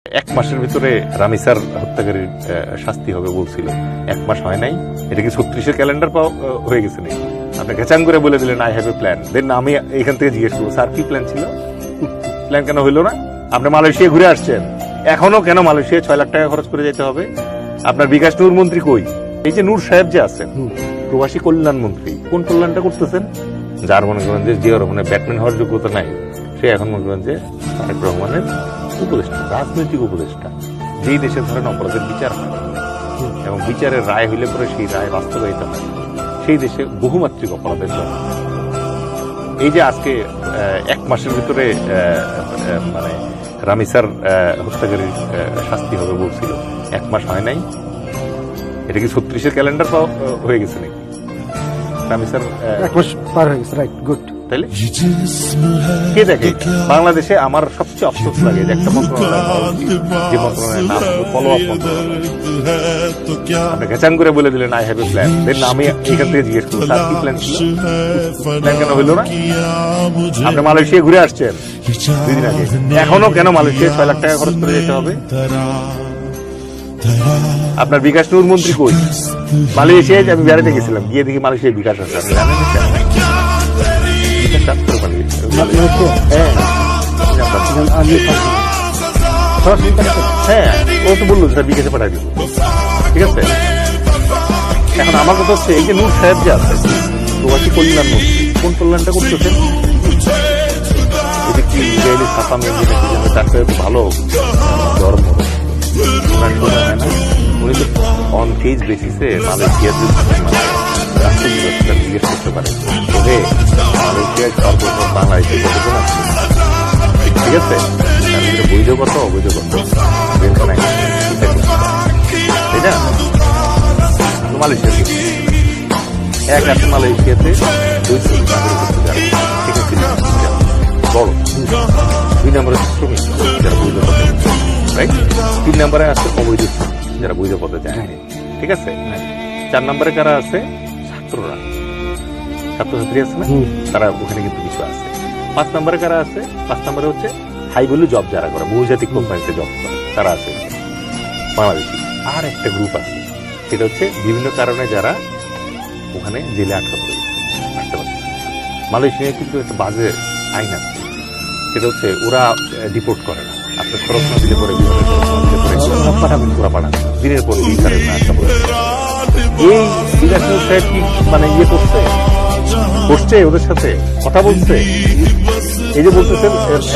এক মাসের ভিতরে রামিসার হত্যাকারীর শাস্তি হবে বলছিল, এক মাস হয় নাই। এটা কি 36-এর ক্যালেন্ডার হয়ে গেছে নাকি? আপনি ঘেচাং করে বলে দিলেন আই হ্যাভ এ প্ল্যান। দেন আমি এখান থেকে জিজ্ঞেস করবো, স্যার কি প্ল্যান ছিল? প্ল্যান কেন হইলো না? আপনি মালয়েশিয়া ঘুরে আসছেন, এখনো কেন মালয়েশিয়া 6 লাখ টাকা খরচ করে যেতে হবে? আপনার বিকাশ নূর মন্ত্রী কই? এই যে নূর সাহেব যে আছেন, প্রবাসী কল্যাণ মন্ত্রী, কোন কল্যাণটা করতেছেন? যার মনে করেন যে জিয়া রহমানের ব্যাটম্যান হওয়ার যোগ্যতা নাই, সে এখন মনে করেন যে তারেক রহমানের উপদেষ্টা, রাজনৈতিক উপদেষ্টা। যেই দেশে ধরেন অপরাধের বিচার হয় এবং বিচারের রায় হইলে পরে সেই রায় বাস্তবায়িত হয়, সেই দেশে বহুমাত্রিক অপরাধের জন্য এই যে আজকে 1 মাসের ভিতরে মানে রামিসার হত্যাকারীর শাস্তি হবে বলছিল, 1 মাস হয় নাই। এটা কি 36-এর ক্যালেন্ডার হয়ে গেছে নাকি? রামিসার 1 মাস পার হয়ে গেছে, রাইট, গুড। তাইলে কে দেখে? বাংলাদেশে আমার সবচেয়ে অফসোস লাগে যে একটা মন্ত্রণালয়, যে মন্ত্রণালয়ের নাম ফলো আপ মন্ত্রণালয়। আপনি ঘেচাং করে বলে দিলেন আই হ্যাভ এ প্ল্যান। দেন আমি এখান থেকে জিজ্ঞেস করবো, স্যার কি প্ল্যান ছিল? প্ল্যান কেন হইলো না? আপনি মালয়েশিয়া ঘুরে আসছেন 2 দিন আগে, এখনো কেন মালয়েশিয়া 6 লাখ টাকা খরচ করে যেতে হবে? আপনার বিকাশ নূর মন্ত্রী কই? মালয়েশিয়ায় আমি বেড়াতে গেছিলাম, গিয়ে দেখি মালয়েশিয়ায় বিকাশ আছে। আপনি জানেন? হ্যাঁ, ও তো বললো স্যার বিকাশে পাঠাই দিব, ঠিক আছে। এখন আমার কথা হচ্ছে, এই যে নূর সাহেব যে আছে, প্রবাসী কল্যাণ মন্ত্রী, কোন কল্যাণটা করতেছেন? এটা কি ইসরায়েলি ছাপা মেয়ে, তার সাথে ভালো ধর্ম হয় না? উনি তো অন কেজ বেসিসে মালয়েশিয়ার জিজ্ঞেস করতে পারে, তবে মালয়েশিয়ায় সর্বপ্রথম বাংলাদেশে কতজন আছে, ঠিক আছে? বৈধ কত অবৈধ কত তাই না? মালয়েশিয়া এক আছে, মালয়েশিয়াতে বড় 2 নম্বরে শ্রমিক যারা বৈধ পথে, রাইট? 3 নম্বরে আছে অবৈধ যারা বৈধ পথে যায়, ঠিক আছে? 4 নম্বরে কারা আছে? ছাত্ররা, ছাত্রছাত্রী আছে না, তারা ওখানে কিন্তু কিছু আছে। 5 নম্বরে কারা আছে? 5 নম্বরে হচ্ছে হাই ভ্যালু জব যারা করে, বহুজাতিক কোম্পানিতে জব করে, তারা আছে বাংলাদেশি। আর একটা গ্রুপ আছে, সেটা হচ্ছে বিভিন্ন কারণে যারা ওখানে জেলে আটকা পড়ে আসতে পারছে। মালয়েশিয়ায় কিন্তু একটা বাজে আইন আছে, সেটা হচ্ছে ওরা ডিপোর্ট করে না। আপনি খরচ না দিলে পরে ওরা পাঠান দিনের পরে দিন কারণে আটকা পড়ে। এই বিকাশ সাহেব কি মানে ইয়ে করছে ওদের সাথে কথা বলছে, এই যে বলতেছেন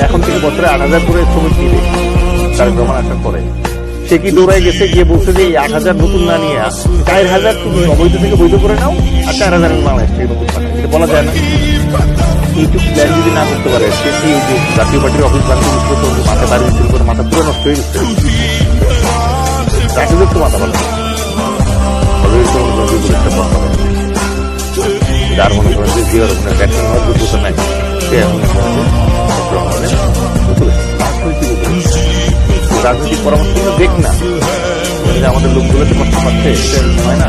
এখন থেকে বছরে 8,000 করে শ্রমিক নিবে তারেক রহমান আসার পরে, সে কি দৌড়ায় গেছে গিয়ে বলছে যে 8,000 নতুন না নিয়ে 4,000 তুমি অবৈধ থেকে বৈধ করে নাও, আর 4,000 বাংলাদেশ থেকে নতুন পাঠায়? এটা বলা যায় না। এইটুকু প্ল্যান যদি না করতে পারে, সে কি জাতীয় পার্টির অফিস বান্ধব মাথা বাড়ি শুরু করে মাথা পুরো নষ্ট হয়ে গেছে, রাজনীতি তো মাথা ভালো, যার মনে করেন যে জিয়া রহমানের ব্যাটম্যান হওয়ার যোগ্যতা নাই, সে এখন রাজনৈতিক পরামর্শ দেখ না, আমাদের লোকগুলোতে কষ্ট পাচ্ছে, হয় না।